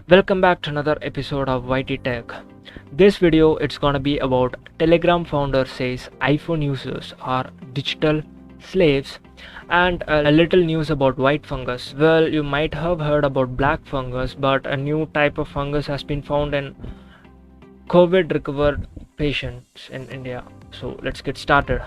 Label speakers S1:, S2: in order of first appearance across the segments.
S1: Welcome back to another episode of YT Tech. This video it's gonna be about Telegram founder says iPhone users are digital slaves and a little news about white fungus. Well, you might have heard about black fungus, but a new type of fungus has been found in COVID recovered patients in India. So let's get started.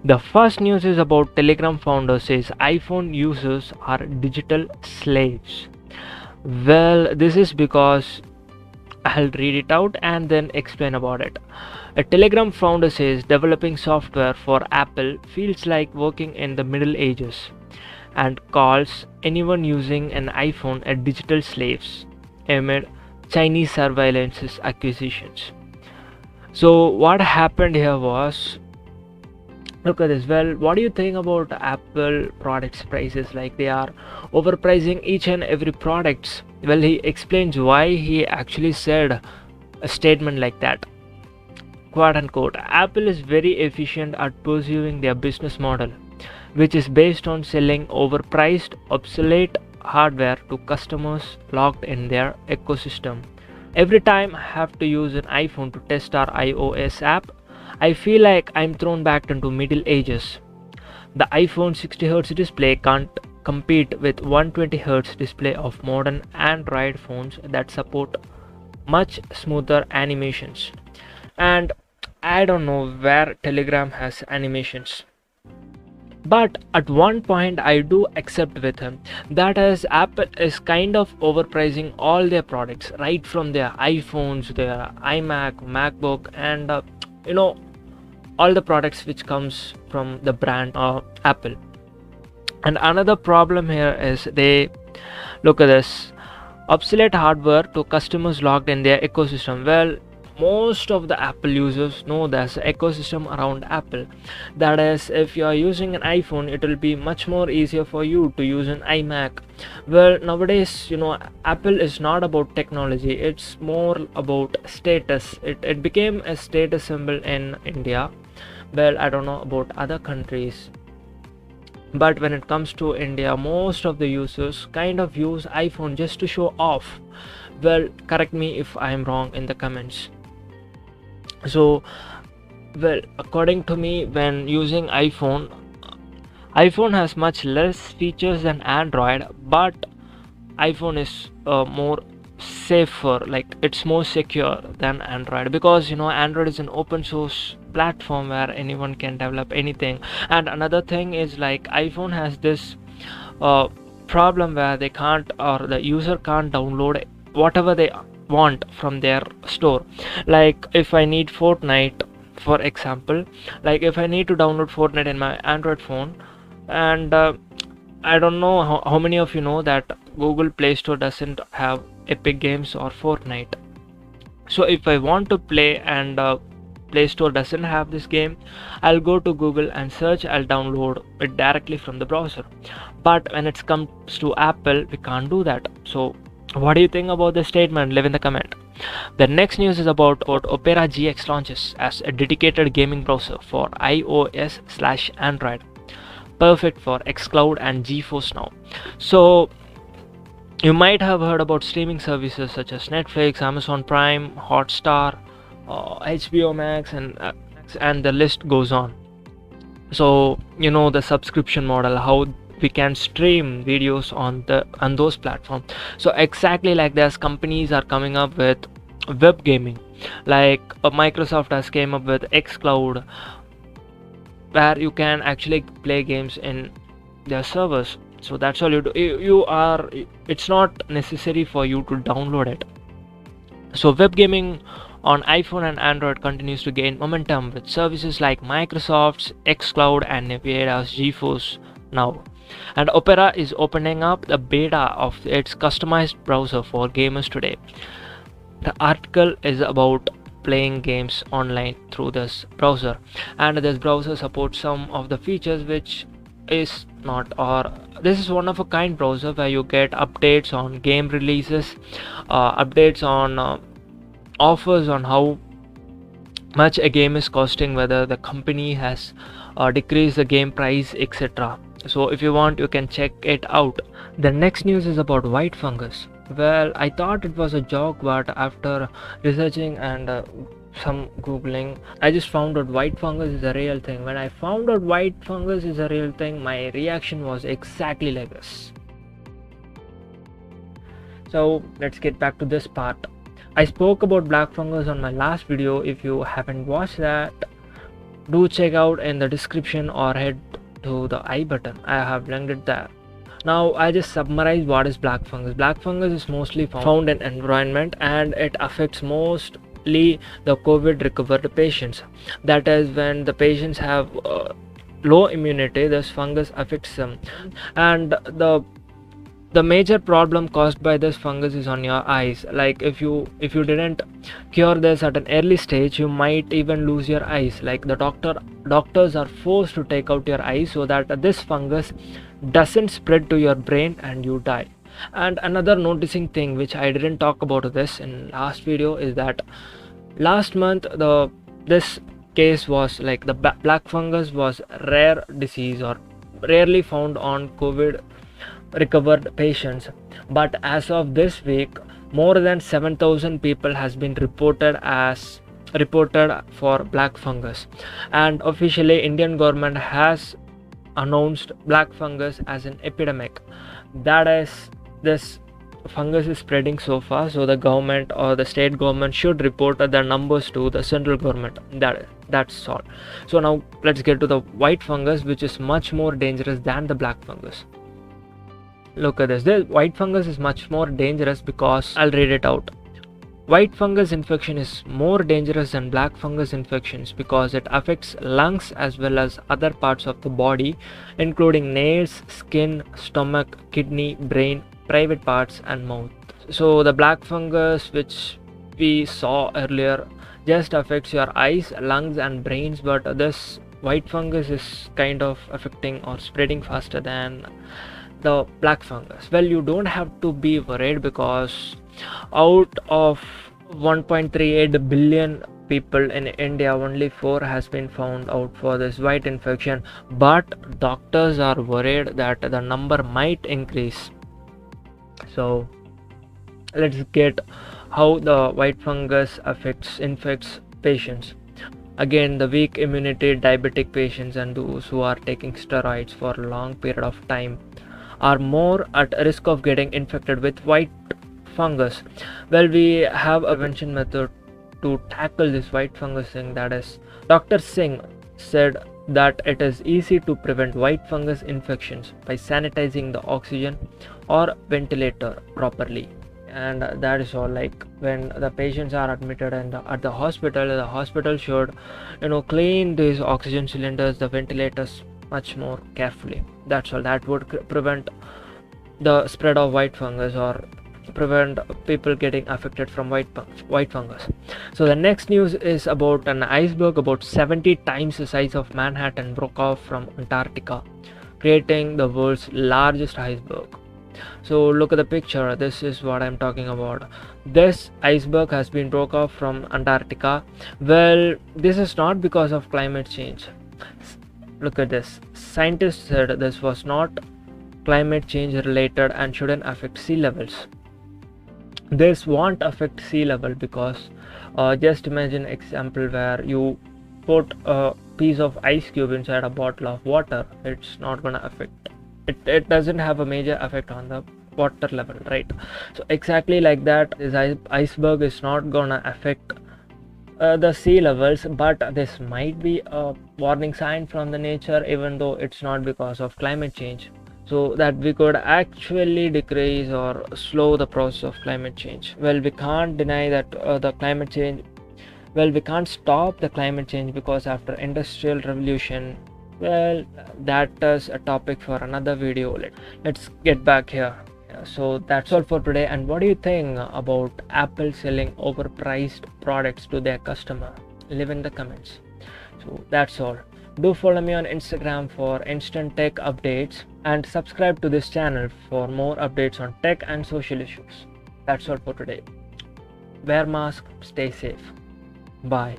S1: The first news is about Telegram founder says iPhone users are digital slaves. Well, this is because I'll read it out and then explain about it. A Telegram founder says developing software for Apple feels like working in the Middle Ages and calls anyone using an iPhone a digital slaves amid Chinese surveillance accusations. So what happened here was, look at this. Well, what do you think about Apple products prices? Like they are overpricing each and every products. Well, he explains why he actually said a statement like that. Quote unquote, Apple is very efficient at pursuing their business model, which is based on selling overpriced, obsolete hardware to customers locked in their ecosystem. Every time I have to use an iPhone to test our iOS app, I feel like I'm thrown back into Middle Ages. The iPhone 60Hz display can't compete with 120Hz display of modern Android phones that support much smoother animations. And I don't know where Telegram has animations. But at one point I do accept with him, that is, Apple is kind of overpricing all their products, right from their iPhones, their iMac, MacBook, and all the products which comes from the brand Apple. And another problem here is they look at this obsolete hardware to customers locked in their ecosystem. Well, most of the Apple users know there's an ecosystem around Apple. That is, if you are using an iPhone, it will be much more easier for you to use an iMac. Well, nowadays, Apple is not about technology, it's more about status. It became a status symbol in India. Well, I don't know about other countries, but when it comes to India, most of the users kind of use iPhone just to show off. Well, correct me if I am wrong in the comments. So, well, according to me, when using iPhone has much less features than Android, but iPhone is more safer, like it's more secure than Android, because Android is an open source platform where anyone can develop anything. And another thing is, like, iPhone has this problem where they can't, or the user can't download whatever they want from their store. Like if I need Fortnite, for example, like if I need to download Fortnite in my Android phone, and I don't know how many of you know that Google Play Store doesn't have Epic Games or Fortnite. So if I want to play and Play Store doesn't have this game, I'll go to Google and search, I'll download it directly from the browser. But when it comes to Apple, we can't do that. So what do you think about this statement? Leave in the comment. The next news is about Opera GX launches as a dedicated gaming browser for iOS/Android, perfect for xCloud and GeForce Now. So you might have heard about streaming services such as Netflix, Amazon Prime, Hotstar, HBO Max, and the list goes on. So the subscription model, how we can stream videos on those platforms. So exactly like this, companies are coming up with web gaming. Like Microsoft has came up with xCloud, where you can actually play games in their servers. So that's all you do. It's not necessary for you to download it. So web gaming on iPhone and Android continues to gain momentum with services like Microsoft's xCloud and Nvidia's GeForce Now. And Opera is opening up the beta of its customized browser for gamers today. The article is about playing games online through this browser, and this browser supports some of the features which is not, or this is one of a kind browser where you get updates on game releases, updates on offers on how much a game is costing, whether the company has decrease the game price, etc. So if you want, you can check it out. The next news is about white fungus. Well, I thought it was a joke, but after researching and some googling, I just found out white fungus is a real thing. When I found out white fungus is a real thing, my reaction was exactly like this. So let's get back to this part. I spoke about black fungus on my last video. If you haven't watched that, do check out in the description or head to the I button. I have linked it there. Now I just summarize what is black fungus. Black fungus is mostly found in environment, and it affects mostly the COVID recovered patients. That is, when the patients have low immunity, this fungus affects them. And the major problem caused by this fungus is on your eyes. Like if you didn't cure this at an early stage, you might even lose your eyes. Like the doctors are forced to take out your eyes so that this fungus doesn't spread to your brain and you die. And another noticing thing which I didn't talk about this in last video is that last month this case was like the black fungus was rare disease or rarely found on COVID recovered patients, but as of this week more than 7,000 people has been reported for black fungus, and officially Indian government has announced black fungus as an epidemic. That is, this fungus is spreading so fast, so the government or the state government should report the numbers to the central government. That's all. So now let's get to the white fungus, which is much more dangerous than the black fungus. Look at this. The white fungus is much more dangerous because I'll read it out. White fungus infection is more dangerous than black fungus infections because it affects lungs as well as other parts of the body, including nails, skin, stomach, kidney, brain, private parts and mouth. So the black fungus, which we saw earlier, just affects your eyes, lungs and brains, but this white fungus is kind of affecting or spreading faster than the black fungus. Well, you don't have to be worried because out of 1.38 billion people in India, only 4 has been found out for this white infection, but doctors are worried that the number might increase. So let's get how the white fungus infects patients. Again, the weak immunity, diabetic patients and those who are taking steroids for a long period of time are more at risk of getting infected with white fungus. Well, we have a prevention method to tackle this white fungus thing. That is, Dr. Singh said that it is easy to prevent white fungus infections by sanitizing the oxygen or ventilator properly. And that is all. Like when the patients are admitted at the hospital should clean these oxygen cylinders, the ventilators much more carefully. That's all. That would prevent the spread of white fungus or prevent people getting affected from white fungus. So the next news is about an iceberg about 70 times the size of Manhattan broke off from Antarctica, creating the world's largest iceberg. So look at the picture. This is what I'm talking about. This iceberg has been broke off from Antarctica. Well, this is not because of climate change. Look at this. Scientists said this was not climate change related and shouldn't affect sea levels. This won't affect sea level because just imagine example where you put a piece of ice cube inside a bottle of water. It's not gonna affect it. Doesn't have a major effect on the water level, right? So exactly like that, this iceberg is not gonna affect the sea levels, but this might be a warning sign from the nature, even though it's not because of climate change, so that we could actually decrease or slow the process of climate change. Well, we can't deny that we can't stop the climate change because after industrial revolution, well, that is a topic for another video. Let's get back here. So that's all for today. And what do you think about Apple selling overpriced products to their customer? Leave in the comments. So that's all. Do follow me on Instagram for instant tech updates and subscribe to this channel for more updates on tech and social issues. That's all for today. Wear mask, stay safe. Bye.